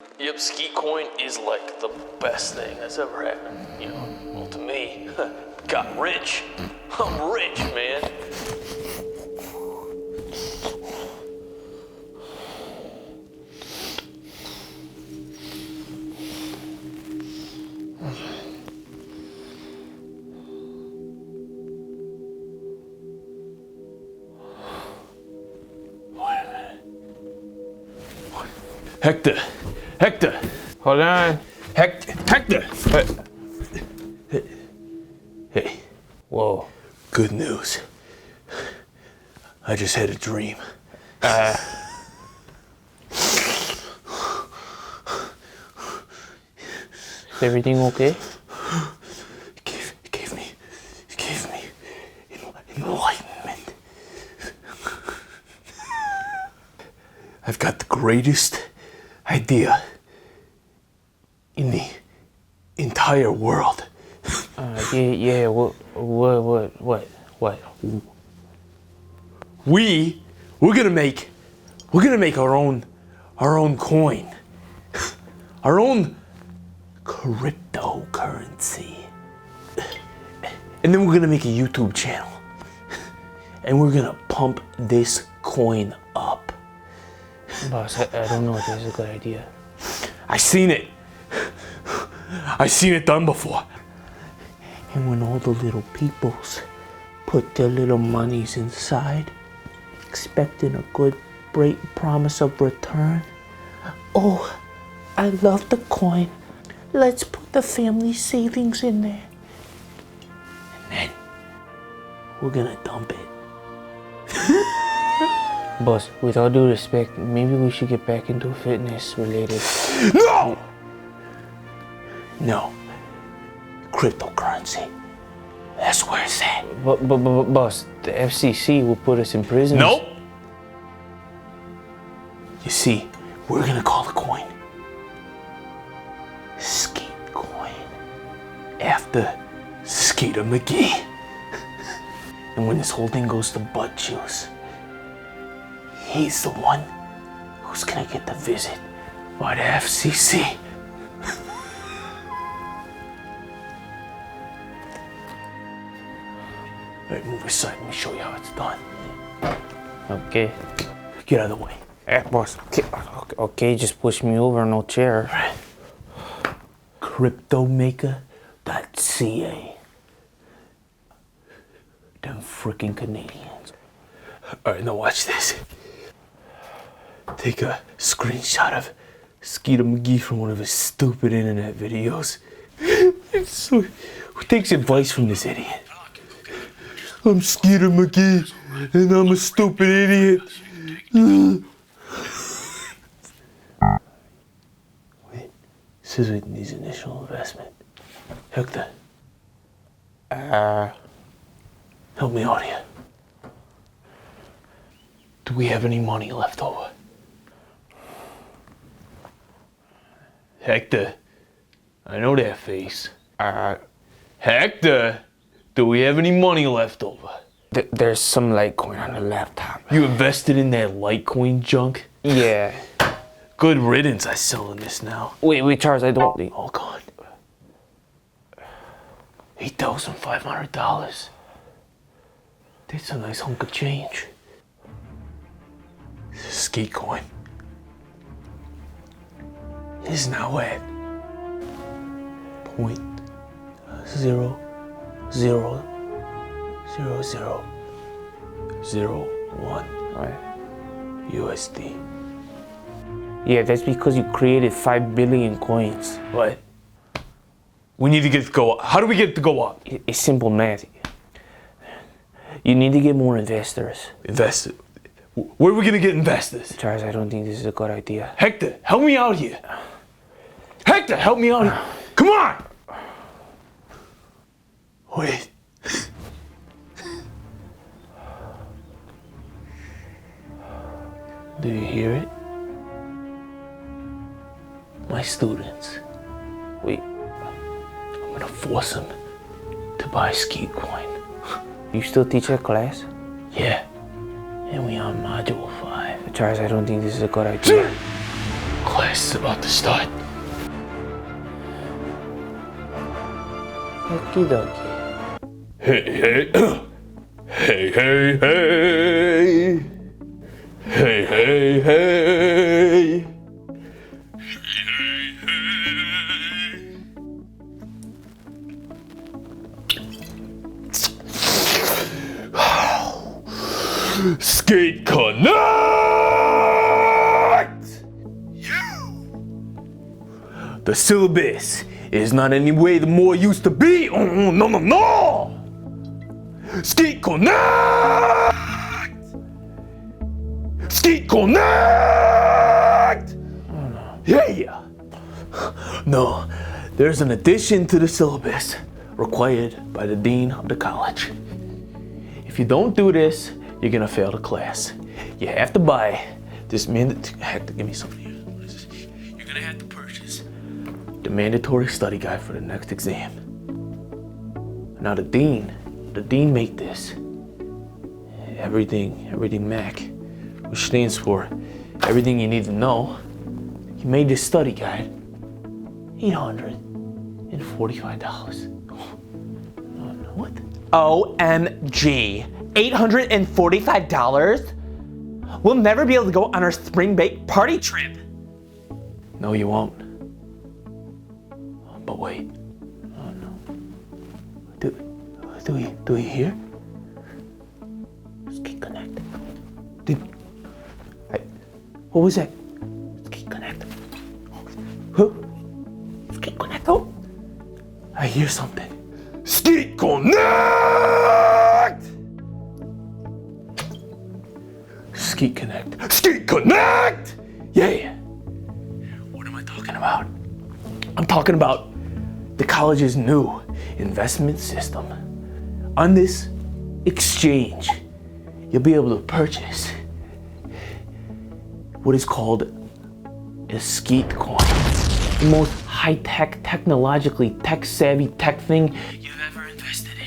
Yep, Skeet Coin is like the best thing that's ever happened. You know, well, to me, got rich. I'm rich, man. Hector. Hold on. Hector. Hey. Whoa. Good news. I just had a dream. Is everything okay? It gave me enlightenment. I've got the greatest idea in the entire world. Yeah. What? We're gonna make our own coin, our own cryptocurrency, and then we're gonna make a YouTube channel, and we're gonna pump this coin up. Boss, I don't know if this is a good idea. I seen it done before. And when all the little peoples put their little monies inside, expecting a good, great promise of return, oh, I love the coin. Let's put the family savings in there. And then we're gonna dump it. Boss, with all due respect, maybe we should get back into fitness related. No. Cryptocurrency. That's where it's at. But boss, the FCC will put us in prison. Nope. You see, we're gonna call the coin Skeet Coin, after Skeeter McGee. And when this whole thing goes to butt juice, he's the one who's gonna get the visit by the FCC. All right, move aside. Let me show you how it's done. Okay. Get out of the way. Boss, okay, just push me over, no chair. Right. Cryptomaker.ca. Them freaking Canadians. All right, now watch this. Take a screenshot of Skeeter McGee from one of his stupid internet videos. So, who takes advice from this idiot? I'm Skeeter McGee, and I'm a stupid idiot. Wait, this isn't his initial investment. Hector. Help me out here. Do we have any money left over? Hector. I know that face. Hector. Do we have any money left over? There's some Litecoin on the laptop. You invested in that Litecoin junk? Yeah. Good riddance, I'm selling this now. Wait, Charles, I don't think. Oh, God. $8,500. That's a nice hunk of change. Skeet Coin is now at 0.000001 Right. USD. Yeah, that's because you created 5 billion coins. What? We need to get it to go up. How do we get it to go up? It's simple math. You need to get more investors. Invest. Where are we gonna get investors? Charles, I don't think this is a good idea. Hector, help me out here. Hector, help me out here. Come on! Wait. Do you hear it? My students. Wait, I'm gonna force them to buy Skeet Coin. you still teach that class? Yeah. And we on module 5. Charles, I don't think this is a good idea. Class is about to start. Okie dokie. Hey, hey. Hey, hey, hey. Hey, hey, hey. Skate Connect! The syllabus is not any way the more used to be. Oh, no, no, no! Skate Connect! Skate Connect! Yeah! No, there's an addition to the syllabus required by the dean of the college. If you don't do this, you're gonna fail the class. You have to buy this give me something here. What is this? You're gonna have to purchase the mandatory study guide for the next exam. Now the dean made this. Everything Mac, which stands for everything you need to know. He made this study guide. $845. What? OMG. $845? We'll never be able to go on our spring break party trip. No, you won't. But wait. Oh no. Do you hear? Skate Connect. What was that? Skate Connect. Huh? Skate Connect. Oh. I hear something. Skate Connect! Skate Connect. Skate Connect! Yeah. What am I talking about? I'm talking about the college's new investment system. On this exchange, you'll be able to purchase what is called a skate coin. The most high-tech, technologically tech-savvy tech thing you've ever invested in.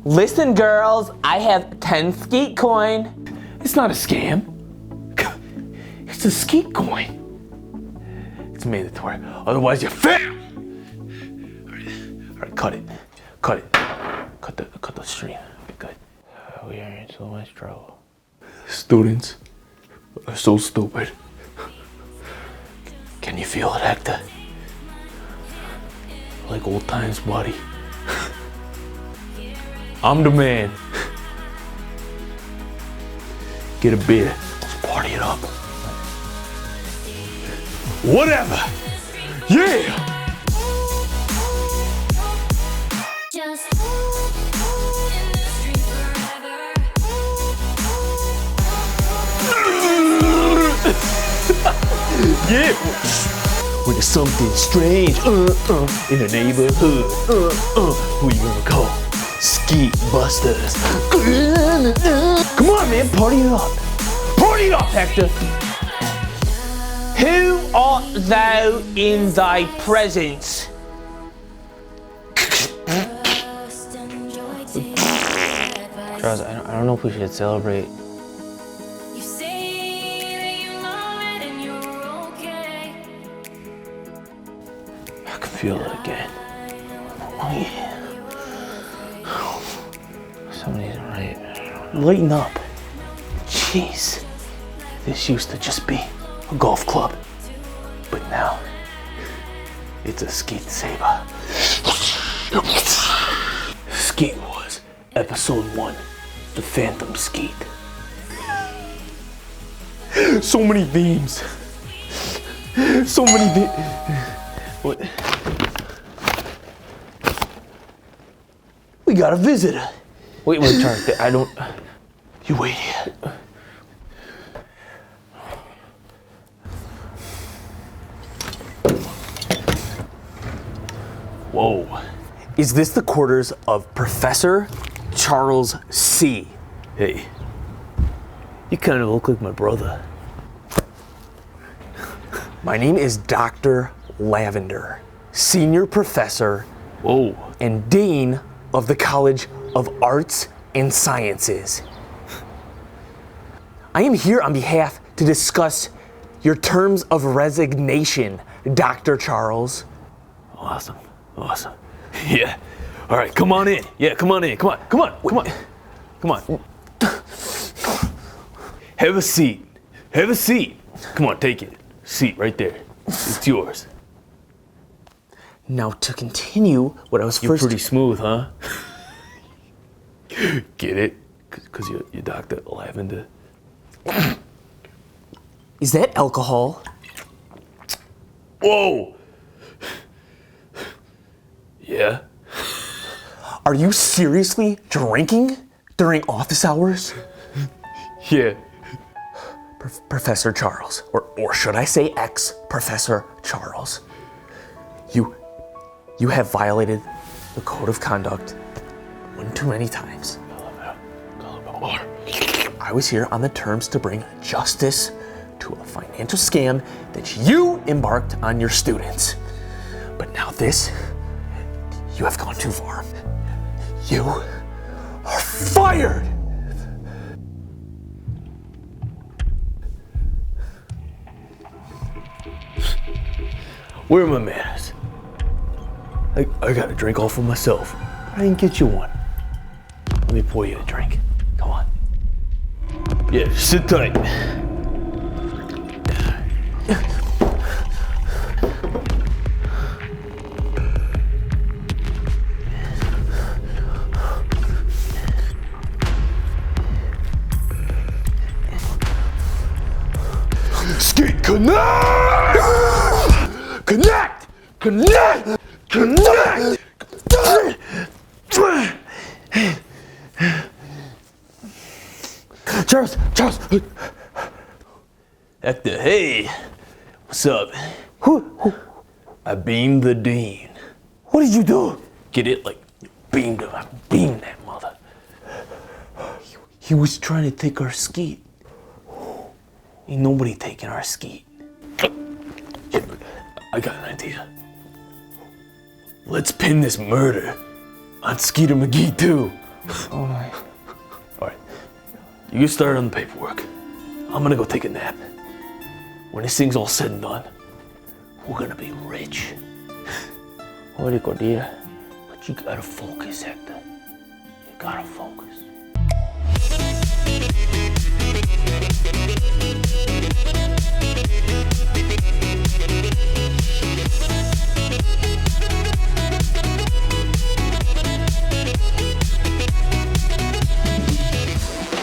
Listen, girls, I have 10 skate coin. It's not a scam. It's a skate coin. It's mandatory. Otherwise, you fail. All right, cut it. Cut the stream. Be good. We are in so much trouble. Students are so stupid. Can you feel it, Hector? Like old times, buddy. I'm the man. Get a beer. Let's party it up. Whatever. Yeah. Just in the street forever. Yeah. When there's something strange in the neighborhood, who you gonna call? Skeet Busters. Come on, man, party it up. Party it up, Hector. Who art thou in thy presence? Just enjoy taking advice. Charles, I don't know if we should celebrate. You say that you know it and you're okay. I can feel it again. Oh yeah. Somebody's right. Lighten up. Jeez. This used to just be a golf club. But now, it's a Skeet Saber. Skeet Wars, Episode 1, The Phantom Skeet. So many themes. So many What? We got a visitor. Wait, Charles, I don't. You wait here. Whoa. Is this the quarters of Professor Charles C? Hey, you kind of look like my brother. My name is Dr. Lavender, Senior Professor and Dean of the College of Arts and Sciences. I am here on behalf to discuss your terms of resignation, Dr. Charles. Awesome. Yeah. All right, come on in. Yeah, come on in. Come on. Have a seat. Come on, take it. Seat right there. It's yours. Now to continue what I was You're first... pretty smooth, huh? Get it? Because you're Dr. Lavender. Is that alcohol? Whoa! Yeah? Are you seriously drinking during office hours? Yeah. Professor Charles, or should I say ex-Professor Charles, you have violated the code of conduct one too many times. I was here on the terms to bring justice to a financial scam that you embarked on your students. But now this, you have gone too far. You are fired! Where are my manners? I got a drink all for myself. I didn't get you one. Let me pour you a drink. Come on. Yeah, sit tight. Skate connect! Connect! Connect! Connect! Charles! Hector, hey! What's up? Who? I beamed the dean. What did you do? Get it? Like, beamed him. I beamed that mother. He was trying to take our skeet. Ain't nobody taking our skeet. I got an idea. Let's pin this murder on Skeeter McGee too. Oh my. All right, you get started on the paperwork. I'm gonna go take a nap. When this thing's all said and done, we're gonna be rich. Holy Cordilla. But you gotta focus, Hector. You gotta focus.